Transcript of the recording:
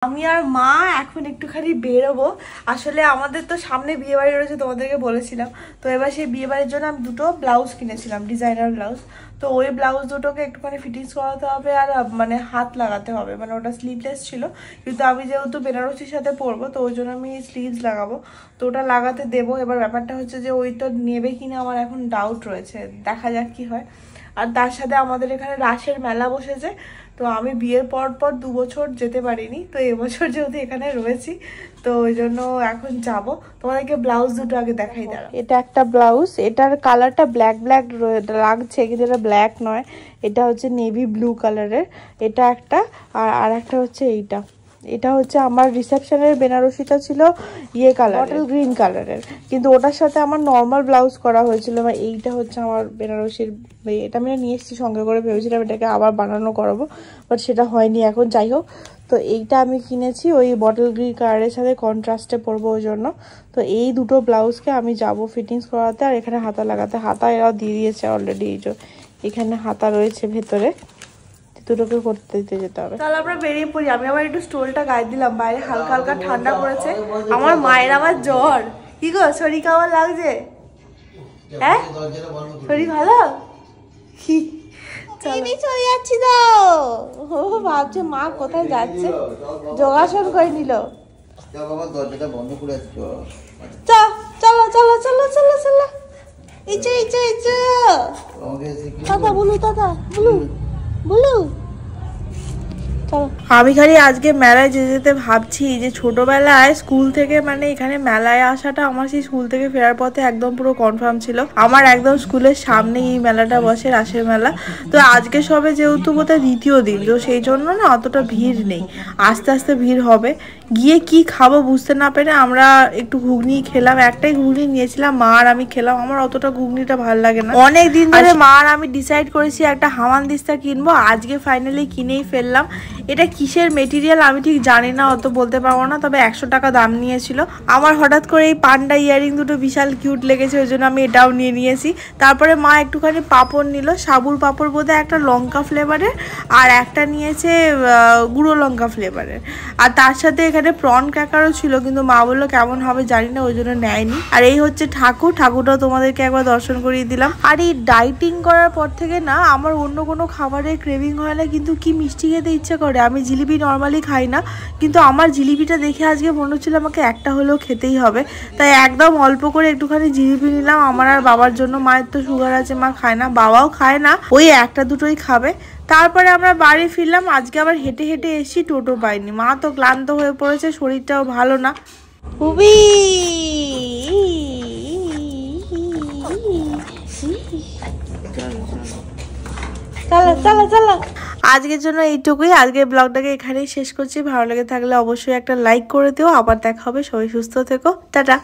আমি আর মা এখন একটুখানি বেরোবো। আসলে আমাদের তো সামনে বিয়ে বাড়ি রয়েছে, তোমাদেরকে বলেছিলাম। তো এবার সেই বিয়ে বাড়ির জন্য আমি দুটো ব্লাউজ কিনেছিলাম, ডিজাইনার ব্লাউজ। তো ওই ব্লাউজ দুটোকে একটুখানি ফিটিংস করাতে হবে আর মানে হাত লাগাতে হবে, মানে ওটা স্লিভলেস ছিল, কিন্তু আমি যেহেতু বেনারসির সাথে পরবো তো ওই জন্য আমি স্লিভস লাগাবো। তো ওটা লাগাতে দেবো। এবার ব্যাপারটা হচ্ছে যে ওই তো নেবে কিনা আমার এখন ডাউট রয়েছে, দেখা যাক কি হয়। আর তার সাথে আমাদের এখানে রাসের মেলা বসেছে। তো আমি বিয়ের পর 2 বছর যেতে পারিনি, তো এবছর যেহেতু এখানে রয়েছি তো ওই জন্য এখন যাব। তোমাদেরকে ব্লাউজ দুটো আগে দেখাই দাঁড়াও। এটা একটা ব্লাউজ, এটার কালারটা ব্ল্যাক ব্ল্যাক লাগছে কিন্তু এটা ব্ল্যাক নয়, এটা হচ্ছে নেভি ব্লু কালারের। এটা একটা, আর একটা হচ্ছে এইটা। এটা হচ্ছে আমার রিসেপশনের বেনারসিটা ছিল ইয়ে কালার, বটল গ্রিন কালারের, কিন্তু ওটার সাথে আমার নর্মাল ব্লাউজ করা হয়েছিল। এইটা হচ্ছে আমার বেনারসির, এটা আমি নিয়ে এসেছি সঙ্গে করে, ভেবেছিলাম এটাকে আবার বানানো করাবো, বাট সেটা হয়নি এখন। যাই হোক, তো এইটা আমি কিনেছি ওই বটল গ্রিন কালারের সাথে কন্ট্রাস্টে পরবো ওই জন্য। তো এই দুটো ব্লাউজকে আমি যাব ফিটিংস করাতে, আর এখানে হাতা লাগাতে। হাতা এরাও দিয়ে দিয়েছে অলরেডি, এই যে এখানে হাতা রয়েছে ভেতরে, দুটোকে করতে দিতে যেতে হবে। তাহলে আমরা বেরিয়ে পড়ি। আমি আবার একটু স্টোলটা গায়ে দিলাম, বাইরে হালকা হালকা ঠান্ডা পড়েছে। আমার মায়ের আবার জ্বর। কি গো, শরীর কেমন লাগছে? হ্যাঁ, শরীর ভালো? কি চলে যাচ্ছি তো, ও ভাবছে মা কোথায় যাচ্ছে, যোগাসন করে নিল। চলো চলো চলো চলো চলো, ইচ্ছে ইচ্ছে ইচ্ছে। দাদা বলু, দাদা বলু বলু। আমি খালি আজকে মেলায় যেতে যেতে ভাবছি যে ছোটবেলায় স্কুল থেকে, মানে এখানে মেলায় আসাটা আমার সেই স্কুল থেকে ফেরার পথে একদম পুরো কনফার্ম ছিল। আমার একদম স্কুলের সামনেই এই মেলাটা বসে, রাসের মেলা। তো আজকে সবে যেহেতু বোধহয় দ্বিতীয় দিন, তো সেই জন্য না অতটা ভিড় নেই, আস্তে আস্তে ভিড় হবে। গিয়ে কি খাবো বুঝতে না পেরে আমরা একটু ঘুগনি খেলাম, একটাই ঘুগনি নিয়েছিলাম, মা আর আমি খেলাম। আমার অতটা ঘুগনিটা ভালো লাগে না। অনেক দিন ধরে মা আর আমি ডিসাইড করেছি একটা হামানদিস্তা কিনবো, আজকে ফাইনালি কিনেই ফেললাম। এটা কিসের মেটেরিয়াল আমি ঠিক জানি না, অত বলতে পারবো না, তবে 100 টাকা দাম নিয়েছিল। আমার হঠাৎ করে এই পান্ডা ইয়ারিং দুটো বিশাল কিউট লেগেছে, ওই জন্য আমি এটাও নিয়ে নিয়েছি। তারপরে মা একটুখানি পাঁপড় নিল, সাবুর পাঁপড় বোধহয়, একটা লঙ্কা ফ্লেভারের, আর একটা নিয়েছে গুঁড়ো লঙ্কা ফ্লেভারের। আর তার সাথে এখানে প্রন ক্র্যাকারও ছিল, কিন্তু মা বললো কেমন হবে জানি না, ওই জন্য নেয়নি। আর এই হচ্ছে ঠাকুরটাও তোমাদেরকে একবার দর্শন করিয়ে দিলাম। আর এই ডাইটিং করার পর থেকে না আমার অন্য কোনো খাবারের ক্রেভিং হয় না, কিন্তু কি মিষ্টি খেতে ইচ্ছে করে। আমি জিলিপি নর্মালি খাই না, কিন্তু আমার জিলিপিটা দেখে আজকে মনে হচ্ছিল আমাকে একটা হলেও খেতেই হবে, তাই একদম অল্প করে একটুখানি জিলিপি নিলাম আমার আর বাবার জন্য। মায়ের তো সুগার আছে, মা খায় না, বাবাও খায় না, ওই একটা দুটোই খাবে। তারপরে আমরা বাড়ি ফিরলাম। আজকে আবার হেঁটে হেঁটে এসেছি, টোটো পাইনি। মা তো ক্লান্ত হয়ে পড়েছে, শরীরটাও ভালো না খুবই। চলো চলো চলো, আজকের জন্য এইটুকুই। আজকের ব্লগটাকে এখানেই শেষ করছি। ভালো লেগে থাকলে অবশ্যই একটা লাইক করে দিও। আবার দেখা হবে, সবাই সুস্থ থেকো, টাটা।